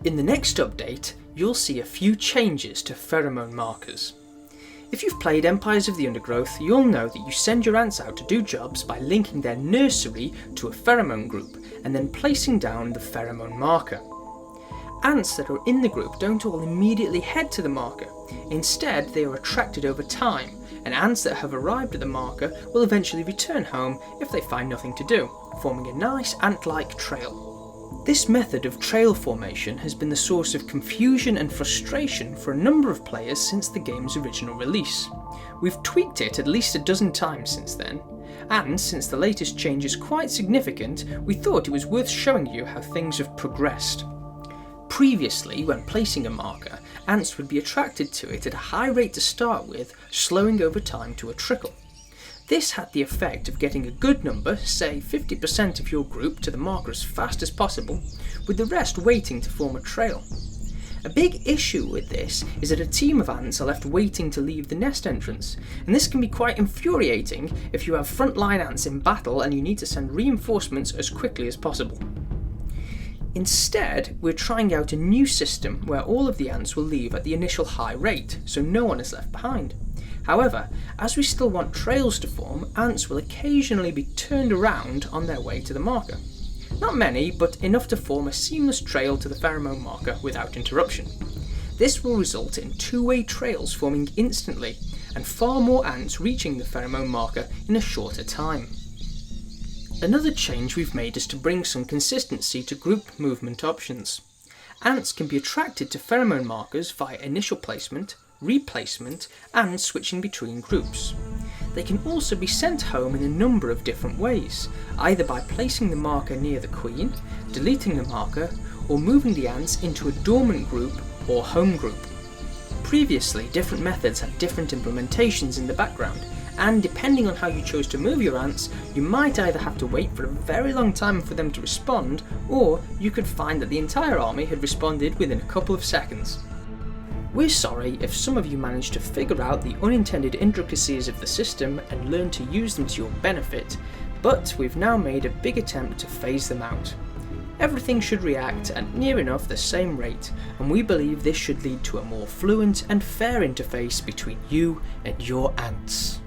In the next update, you'll see a few changes to pheromone markers. If you've played Empires of the Undergrowth, you'll know that you send your ants out to do jobs by linking their nursery to a pheromone group and then placing down the pheromone marker. Ants that are in the group don't all immediately head to the marker. Instead, they are attracted over time, and ants that have arrived at the marker will eventually return home if they find nothing to do, forming a nice ant-like trail. This method of trail formation has been the source of confusion and frustration for a number of players since the game's original release. We've tweaked it at least a dozen times since then, and since the latest change is quite significant, we thought it was worth showing you how things have progressed. Previously, when placing a marker, ants would be attracted to it at a high rate to start with, slowing over time to a trickle. This had the effect of getting a good number, say 50% of your group, to the marker as fast as possible, with the rest waiting to form a trail. A big issue with this is that a team of ants are left waiting to leave the nest entrance, and this can be quite infuriating if you have frontline ants in battle and you need to send reinforcements as quickly as possible. Instead, we're trying out a new system where all of the ants will leave at the initial high rate, so no one is left behind. However, as we still want trails to form, ants will occasionally be turned around on their way to the marker. Not many, but enough to form a seamless trail to the pheromone marker without interruption. This will result in two-way trails forming instantly, and far more ants reaching the pheromone marker in a shorter time. Another change we've made is to bring some consistency to group movement options. Ants can be attracted to pheromone markers via initial placement, replacement, and switching between groups. They can also be sent home in a number of different ways, either by placing the marker near the queen, deleting the marker, or moving the ants into a dormant group or home group. Previously, different methods had different implementations in the background, and depending on how you chose to move your ants, you might either have to wait for a very long time for them to respond, or you could find that the entire army had responded within a couple of seconds. We're sorry if some of you managed to figure out the unintended intricacies of the system and learn to use them to your benefit, but we've now made a big attempt to phase them out. Everything should react at near enough the same rate, and we believe this should lead to a more fluent and fair interface between you and your ants.